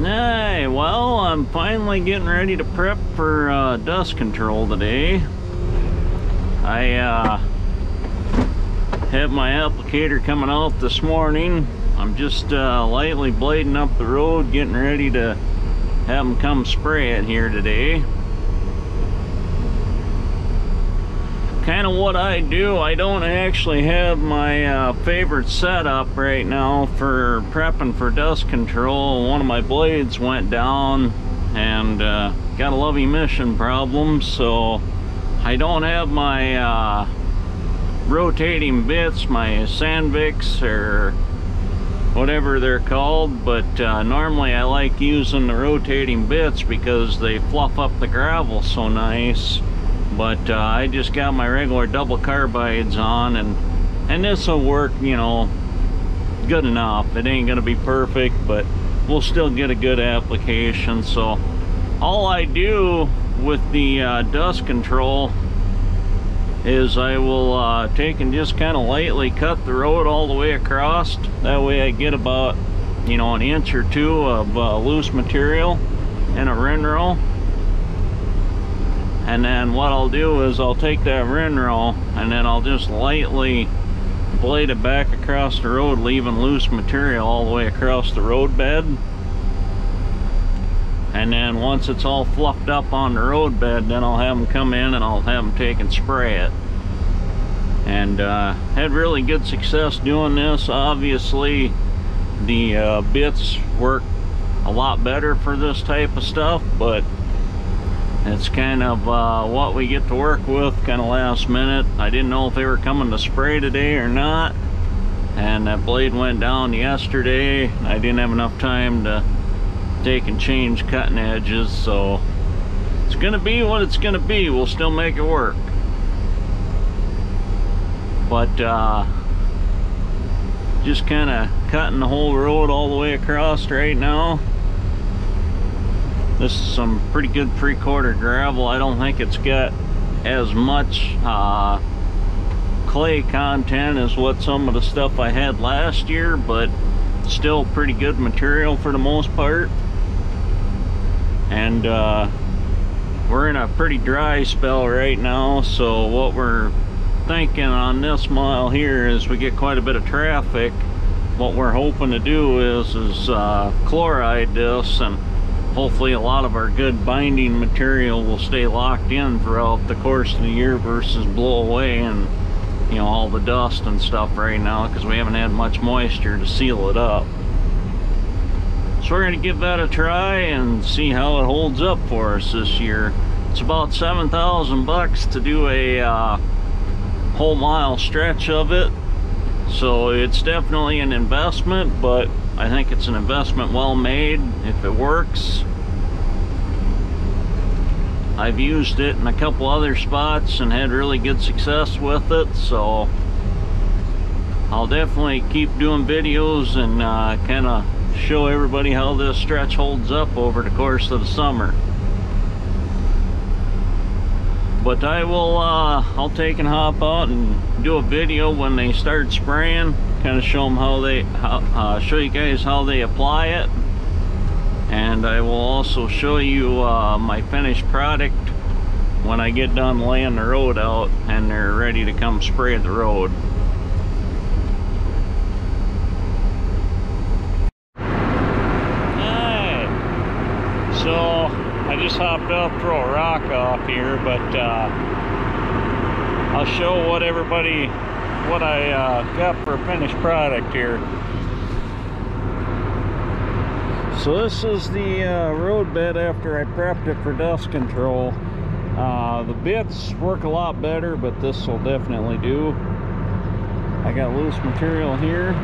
Hey, well, I'm finally getting ready to prep for dust control today. I have my applicator coming out this morning. I'm just lightly blading up the road, getting ready to have them come spray it here today. Kind of what I do, I don't actually have my favorite setup right now for prepping for dust control. One of my blades went down and got a love emission problem, so I don't have my rotating bits, my Sandviks or whatever they're called, but normally I like using the rotating bits because they fluff up the gravel so nice. But I just got my regular double carbides on, and this will work, you know, good enough. It ain't gonna be perfect, but we'll still get a good application. So all I do with the dust control is I will take and just kind of lightly cut the road all the way across. That way I get about, you know, an inch or two of loose material in a rinrow. And then what I'll do is I'll take that rinrow and then I'll just lightly blade it back across the road, leaving loose material all the way across the road bed. And then once it's all fluffed up on the road bed, then I'll have them come in and I'll have them take and spray it. And had really good success doing this. Obviously the bits work a lot better for this type of stuff, but it's kind of what we get to work with, kind of last minute. I didn't know if they were coming to spray today or not, and that blade went down yesterday. I didn't have enough time to take and change cutting edges, so it's gonna be what it's gonna be. We'll still make it work. But just kind of cutting the whole road all the way across right now. This is some pretty good 3/4 gravel. I don't think it's got as much clay content as what some of the stuff I had last year, but still pretty good material for the most part. And we're in a pretty dry spell right now, so what we're thinking on this mile here is we get quite a bit of traffic. What we're hoping to do is chloride this, and hopefully a lot of our good binding material will stay locked in throughout the course of the year versus blow away and, you know, all the dust and stuff right now, because we haven't had much moisture to seal it up. So we're going to give that a try and see how it holds up for us this year. It's about $7,000 to do a whole mile stretch of it, so it's definitely an investment, but I think it's an investment well made if it works. I've used it in a couple other spots and had really good success with it, so I'll definitely keep doing videos and kind of show everybody how this stretch holds up over the course of the summer. But I will I'll take and hop out and do a video when they start spraying, kind of show them show you guys how they apply it, and I will also show you my finished product when I get done laying the road out and they're ready to come spray the road. Alright, so I just hopped up, throw a rock off here, but I'll show what I got for a finished product here. So this is the road bed after I prepped it for dust control. The bits work a lot better, but this will definitely do. I got loose material here,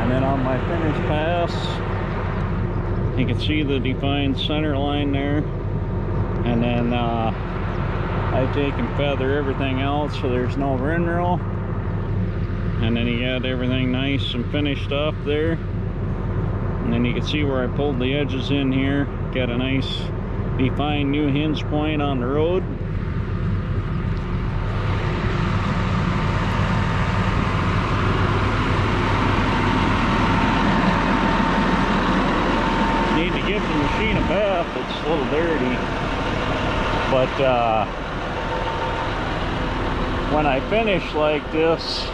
and then on my finished pass you can see the defined center line there, and then I take and feather everything else so there's no rinrow, and then you got everything nice and finished up there. And then you can see where I pulled the edges in here. Got a nice defined new hinge point on the road. machine a bath. It's a little dirty, but when I finish like this,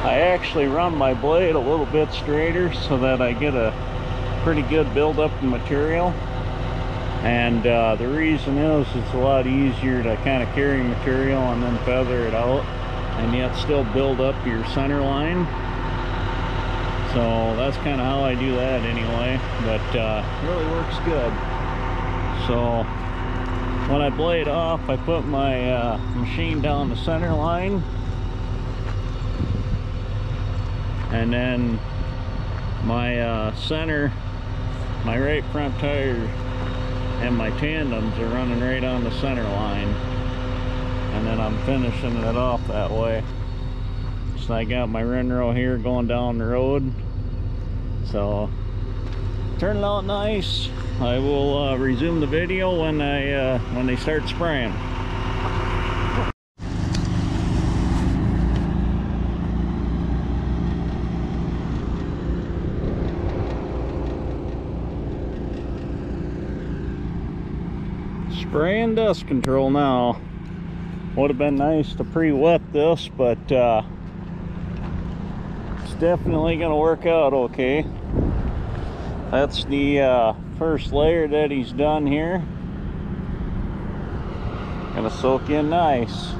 I actually run my blade a little bit straighter so that I get a pretty good buildup of material. And the reason is it's a lot easier to kind of carry material and then feather it out and yet still build up your center line. So that's kind of how I do that anyway, but it really works good. So when I blade off, I put my machine down the center line, and then my center, my right front tire and my tandems are running right on the center line, and then I'm finishing it off that way. So I got my Renro here going down the road, so turning out nice. I will resume the video when they start spraying. Spraying dust control now. Would have been nice to pre-wet this, but it's definitely gonna work out okay. That's the first layer that he's done here. Gonna soak in nice.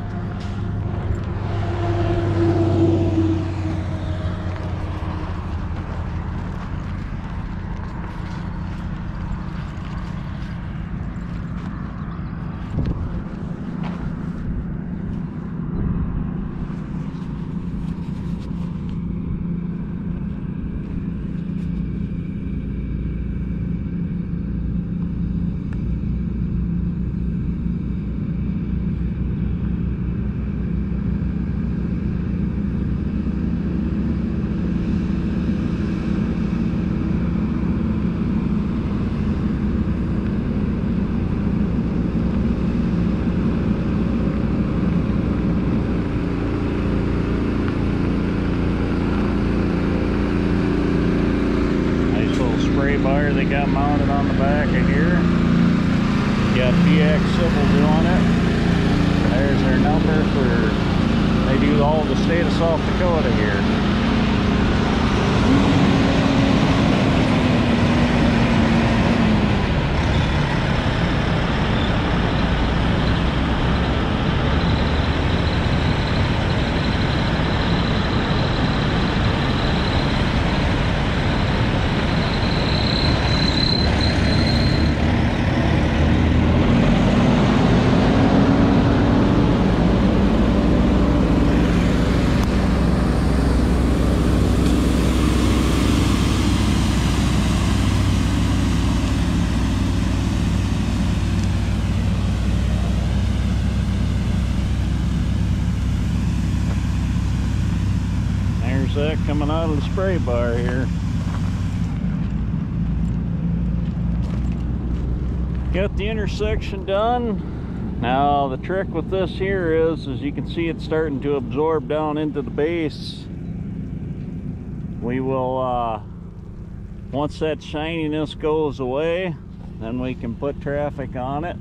Bar they got mounted on the back of here. Got PX Civil on it. There's their number for, they do all the state of South Dakota here. That coming out of the spray bar here. Got the intersection done. Now the trick with this here is, as you can see, it's starting to absorb down into the base. We will once that shininess goes away, then we can put traffic on it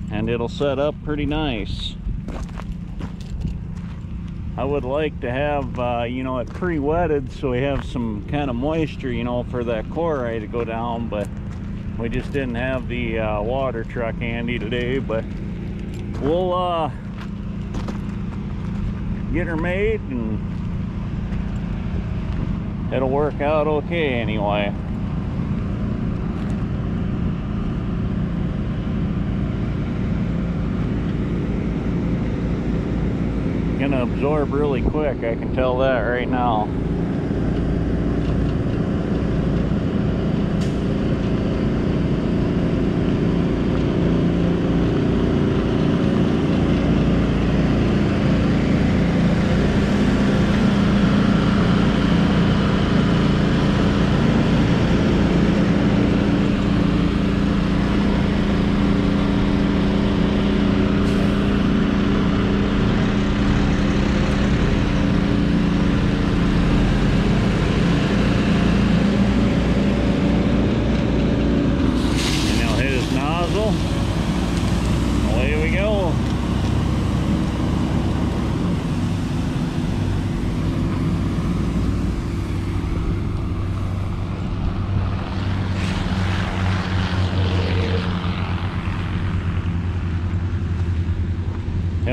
and it'll set up pretty nice. I would like to have, you know, it pre-wetted so we have some kind of moisture, you know, for that chloride to go down, but we just didn't have the water truck handy today. But we'll get her made and it'll work out okay anyway. Gonna absorb really quick, I can tell that right now.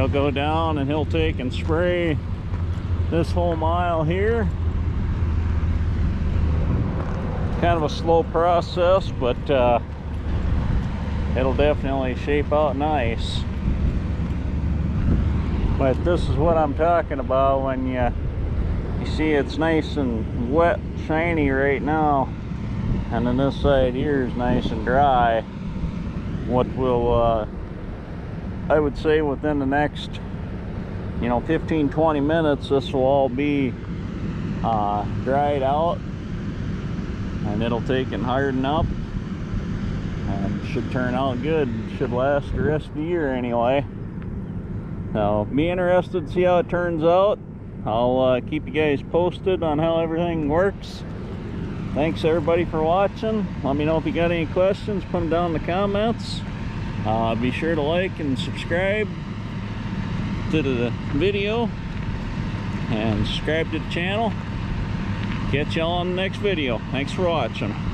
He'll go down and he'll take and spray this whole mile here. Kind of a slow process, but it'll definitely shape out nice. But this is what I'm talking about when you see it's nice and wet, shiny right now, and then this side here is nice and dry. What will I would say within the next 15-20 minutes this will all be dried out, and it'll take and harden up, and should turn out good. Should last the rest of the year anyway. So be interested to see how it turns out. I'll keep you guys posted on how everything works. Thanks everybody for watching. Let me know if you got any questions, put them down in the comments. Be sure to like and subscribe to the video and subscribe to the channel. Catch y'all on the next video. Thanks for watching.